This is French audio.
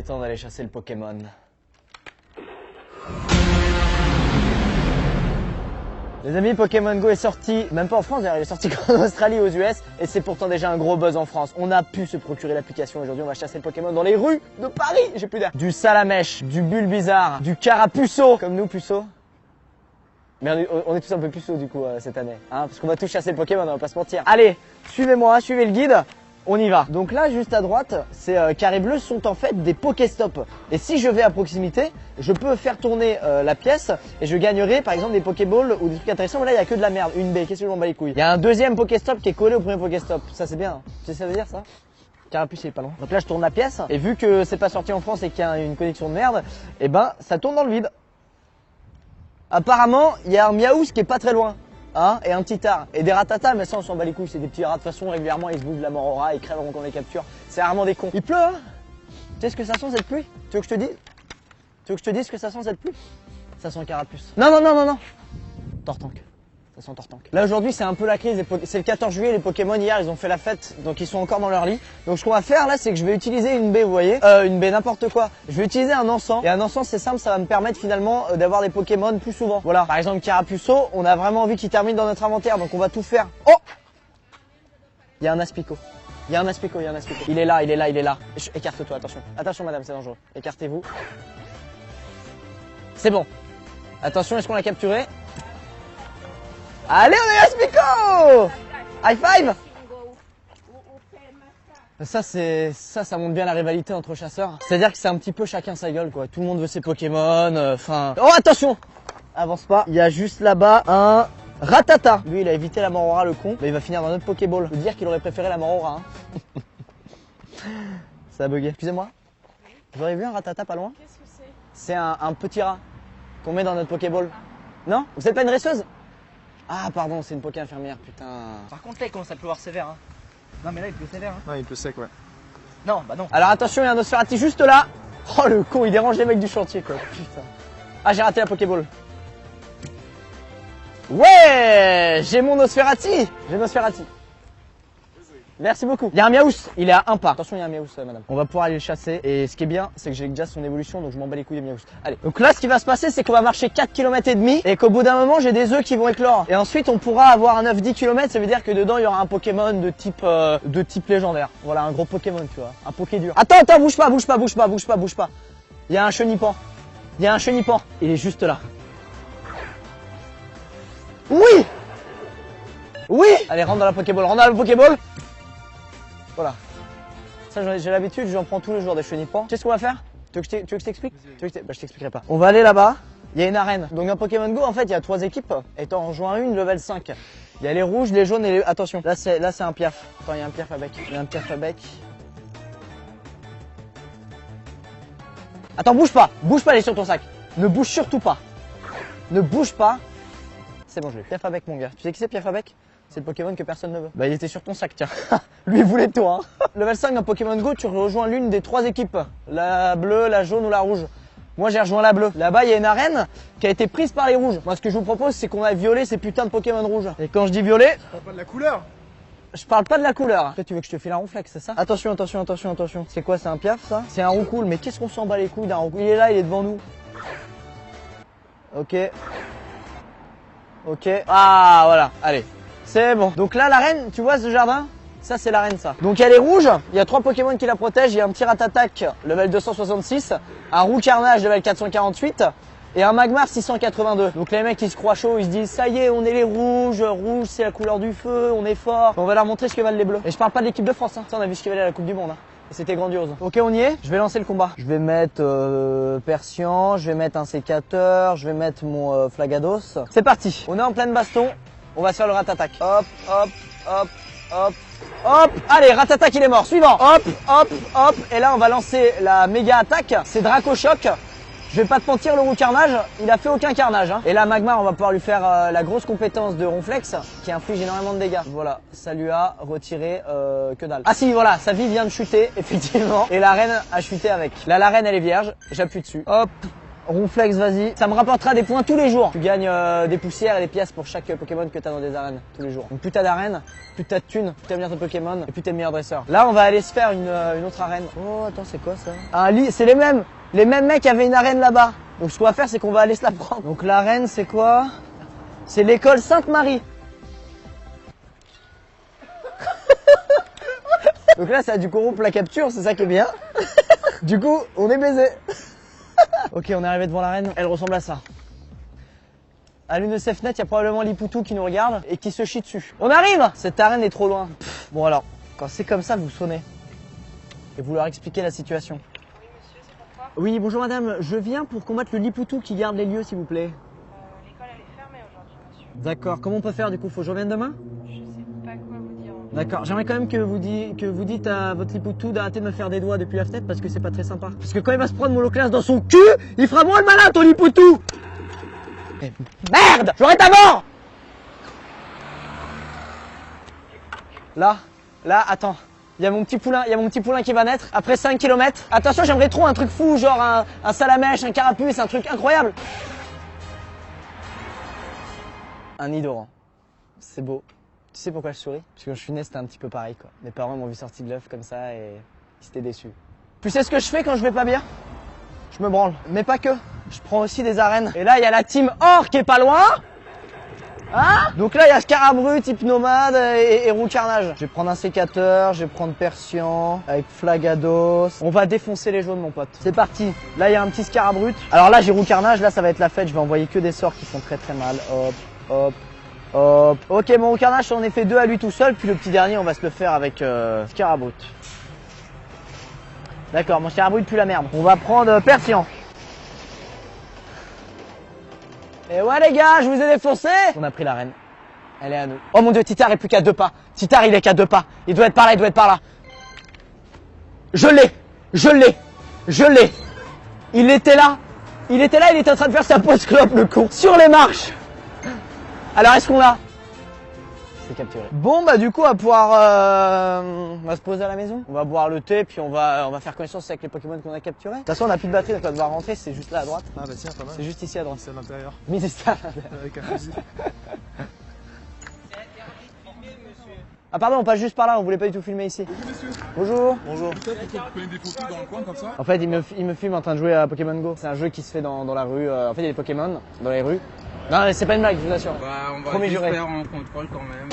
temps d'aller chasser le Pokémon. Les amis, Pokémon Go est sorti, même pas en France d'ailleurs, il est sorti qu'en Australie, aux US, et c'est pourtant déjà un gros buzz en France. On a pu se procurer l'application. Aujourd'hui, on va chasser le Pokémon dans les rues de Paris. J'ai plus d'air. Du Salamèche, du Bulbizarre, du Carapuceau, comme nous, puceau. Mais on est tous un peu puceaux du coup cette année, hein, parce qu'on va tous chasser le Pokémon, on va pas se mentir. Allez, suivez-moi, suivez le guide. On y va. Donc là, juste à droite, ces carrés bleus sont en fait des Pokéstops. Et si je vais à proximité, je peux faire tourner la pièce et je gagnerai par exemple des Pokéballs ou des trucs intéressants. Mais là, il y a que de la merde. Une baie, qu'est-ce que je m'en bats les couilles. Il y a un deuxième Pokéstop qui est collé au premier Pokéstop. Ça, c'est bien. Tu sais ce que ça veut dire ça? Carapuce, c'est pas loin. Donc là, je tourne la pièce et vu que c'est pas sorti en France et qu'il y a une connexion de merde, et ben, ça tourne dans le vide. Apparemment, il y a un Miaouz qui est pas très loin. Hein, et un petit art. Et des ratatas, mais ça on s'en bat les couilles, c'est des petits rats de toute façon, régulièrement ils se bouffent de la mort au rat, ils crèveront quand on les capture. C'est rarement des cons. Il pleut, hein. Tu sais ce que ça sent cette pluie? Tu veux que je te dise? Tu veux que je te dise ce que ça sent cette pluie? Ça sent carapuce. Non, non, non, non, non. Tortank. Ça sent Tortank. Là aujourd'hui c'est un peu la crise, c'est le 14 juillet, les Pokémon hier ils ont fait la fête, donc ils sont encore dans leur lit. Donc ce qu'on va faire là c'est que je vais utiliser une baie, vous voyez, une baie n'importe quoi. Je vais utiliser un encens, et un encens c'est simple, ça va me permettre finalement d'avoir des Pokémon plus souvent. Voilà, par exemple Carapuceau, on a vraiment envie qu'il termine dans notre inventaire, donc on va tout faire. Oh, il y a un Aspico. Il y a un Aspico, il y a un Aspico. Il est là, il est là, il est là. Écarte-toi, attention. Attention madame, c'est dangereux. Écartez-vous. C'est bon. Attention, est-ce qu'on l'a capturé? Allez, on est Aspico! High five! Ça montre bien la rivalité entre chasseurs. C'est-à-dire que c'est un petit peu chacun sa gueule, quoi. Tout le monde veut ses Pokémon, enfin... Oh, attention! Avance pas. Il y a juste là-bas un Ratata. Lui, il a évité la mort au rat, le con. Mais il va finir dans notre Pokéball. Je veux dire qu'il aurait préféré la mort au rat, hein. Ça a bugué. Excusez-moi. Vous auriez vu un Ratata pas loin? Qu'est-ce que c'est? C'est un petit rat qu'on met dans notre Pokéball. Non? Vous êtes pas une dresseuse? Ah pardon, c'est une Poké infirmière, putain. Par contre là il commence à pleuvoir sévère, hein. Non mais là il pleut sévère, hein. Ouais, il pleut sec, ouais. Non, bah non. Alors attention, il y a un Nosferati juste là. Oh le con, il dérange les mecs du chantier quoi, putain. Ah, j'ai raté la Pokéball. Ouais, j'ai mon Nosferati. J'ai Nosferati. Merci beaucoup. Il y a un Miaouz, il est à un pas. Attention, il y a un Miaouz, madame. On va pouvoir aller le chasser. Et ce qui est bien, c'est que j'ai déjà son évolution, donc je m'en bats les couilles des Miaouz. Allez. Donc là, ce qui va se passer, c'est qu'on va marcher 4 km et demi et qu'au bout d'un moment, j'ai des œufs qui vont éclore. Et ensuite, on pourra avoir un œuf 10 km. Ça veut dire que dedans, il y aura un Pokémon de type légendaire. Voilà, un gros Pokémon, tu vois. Un Poké dur. Attends, attends, bouge pas, bouge pas, bouge pas, bouge pas, bouge pas. Il y a un Chenipan. Il y a un Chenipan. Il est juste là. Oui! Oui! Allez, rentre dans la Pokéball, rentre dans la Pokéball. Voilà. Ça, j'ai l'habitude, j'en prends tous les jours des Chenipans. Tu sais ce qu'on va faire? Tu veux que je t'explique? Bah, je t'expliquerai pas. On va aller là-bas. Il y a une arène. Donc dans Pokémon Go, en fait, il y a 3 équipes. Et t'en rejoins une, level 5. Il y a les rouges, les jaunes et les... Attention, là c'est un piaf. Attends, il y a un piaf à bec. Il y a un piaf à bec. Attends, bouge pas, il est sur ton sac. Ne bouge surtout pas. Ne bouge pas. C'est bon, je l'ai. Piaf à bec, mon gars. Tu sais qui c'est Piaf à bec? C'est le Pokémon que personne ne veut. Bah il était sur ton sac, tiens. Lui il voulait toi, hein. Level 5 dans Pokémon Go, tu rejoins l'une des 3 équipes. La bleue, la jaune ou la rouge. Moi j'ai rejoint la bleue. Là-bas il y a une arène qui a été prise par les rouges. Moi ce que je vous propose c'est qu'on aille violer ces putains de Pokémon rouges. Et quand je dis violer, Tu parles pas de la couleur? je parle pas de la couleur. Toi tu veux que je te file un ronflex, c'est ça? Attention, attention, attention, attention. C'est quoi, c'est un piaf ça? C'est un roucoule, mais qu'est-ce qu'on s'en bat les couilles d'un roucoule? Il est là, il est devant nous. Ok. Ok. Ah voilà, allez. C'est bon. Donc là, l'arène, tu vois ce jardin? Ça, c'est l'arène, ça. Donc elle est rouge. Il y a 3 Pokémon qui la protègent. Il y a un petit Ratatak, level 266. Un Roux Carnage, level 448. Et un Magmar 682. Donc les mecs, ils se croient chauds. Ils se disent, ça y est, on est les rouges. Rouge, c'est la couleur du feu. On est fort. On va leur montrer ce que valent les bleus. Et je parle pas de l'équipe de France, hein. Ça, on a vu ce qu'ils valaient à la Coupe du Monde, hein. Et c'était grandiose. Ok, on y est. Je vais lancer le combat. Je vais mettre Persian. Je vais mettre un sécateur. Je vais mettre mon Flagados. C'est parti. On est en pleine baston. On va se faire le Ratatak. Hop, hop, hop, hop, hop. Allez, Ratatak, il est mort. Suivant. Hop, hop, hop. Et là, on va lancer la méga attaque. C'est Draco Choc. Je vais pas te mentir, le Roux Carnage, il a fait aucun carnage, hein. Et là, Magmar, on va pouvoir lui faire la grosse compétence de Ronflex qui inflige énormément de dégâts. Voilà, ça lui a retiré que dalle. Ah si, voilà, sa vie vient de chuter, effectivement. Et la reine a chuté avec. Là, la reine, elle est vierge. J'appuie dessus. Hop, Ronflex, vas-y. Ça me rapportera des points tous les jours. Tu gagnes des poussières et des pièces pour chaque Pokémon que t'as dans des arènes tous les jours. Donc plus t'as d'arènes, plus t'as de thunes, plus t'aimes bien ton Pokémon et plus t'es le meilleur dresseur. Là, on va aller se faire une autre arène. Oh, attends, c'est quoi ça? Un lit, c'est les mêmes. Les mêmes mecs avaient une arène là-bas. Donc ce qu'on va faire, c'est qu'on va aller se la prendre. Donc l'arène, c'est quoi? C'est l'école Sainte-Marie. Donc là, ça a dû corrompre la capture, c'est ça qui est bien. Du coup, on est baisé. Ok, on est arrivé devant l'arène. Elle ressemble à ça. À l'une de ces fenêtres, il y a probablement l'Hipoutou qui nous regarde et qui se chie dessus. On arrive! Cette arène est trop loin. Bon alors, quand c'est comme ça, vous sonnez. Et vous leur expliquez la situation. Oui, monsieur, c'est pourquoi? Oui, bonjour madame. Je viens pour combattre le Lipoutou qui garde les lieux, s'il vous plaît. L'école, elle est fermée aujourd'hui, monsieur. D'accord. Comment on peut faire du coup? Faut que je revienne demain? Je sais pas quoi vous dire. D'accord. J'aimerais quand même que vous dites à votre Lipoutou d'arrêter de me faire des doigts depuis la fenêtre parce que c'est pas très sympa. Parce que quand il va se prendre mon classe dans son cul, il fera moins le malin, ton Lipoutou! Eh, merde! J'aurai ta mort! Là, attends. Il y a mon petit poulain qui va naître après 5 km. Attention, j'aimerais trop un truc fou, genre un salamèche, un carapuce, un truc incroyable. Un Nidoran. C'est beau. Tu sais pourquoi je souris? Parce que quand je suis né, c'était un petit peu pareil, quoi. Mes parents m'ont vu sortir de l'œuf comme ça et ils étaient déçus. Tu sais ce que je fais quand je vais pas bien? Je me branle. Mais pas que. Je prends aussi des arènes. Et là, il y a la team Or qui est pas loin. Hein? Donc là, il y a Scarabrut, Hypnomade et Roux Carnage. Je vais prendre un sécateur, je vais prendre Persian avec Flagados. On va défoncer les jaunes, mon pote. C'est parti. Là, il y a un petit Scarabrut. Alors là, j'ai Roux Carnage. Là, ça va être la fête. Je vais envoyer que des sorts qui font très très mal. Hop, hop, hop. Ok, mon Roux Carnage, on en fait 2 à lui tout seul. Puis le petit dernier, on va se le faire avec Scarabrut. D'accord, mon Scarabrut pue la merde. On va prendre Persian. Et ouais les gars, je vous ai défoncé. On a pris l'arène. Elle est à nous. Oh mon dieu, Titar est plus qu'à 2 pas. Titar, il est qu'à 2 pas. Il doit être par là, il doit être par là. Je l'ai. Il était là, il était en train de faire sa pause clope, le con. Sur les marches. Alors est-ce qu'on l'a? C'est capturé. Bon bah du coup on va pouvoir on va se poser à la maison. On va boire le thé puis on va faire connaissance avec les Pokémon qu'on a capturés. De toute façon on a plus de batterie donc on va devoir rentrer, c'est juste là à droite. Ah bah tiens, pas mal. C'est juste ici à droite. C'est à l'intérieur. Mais c'est ça. Avec un fusil. Ah pardon, on passe juste par là, on voulait pas du tout filmer ici. Bonjour messieurs. Bonjour. Bonjour. Pourquoi vous prenez des photos dans le coin comme ça? En fait, il me filme en train de jouer à Pokémon Go. C'est un jeu qui se fait dans la rue. En fait, il y a des Pokémon dans les rues. Non, mais c'est pas une blague, je vous assure. Bah, on va Premier juste juré. faire en contrôle quand même.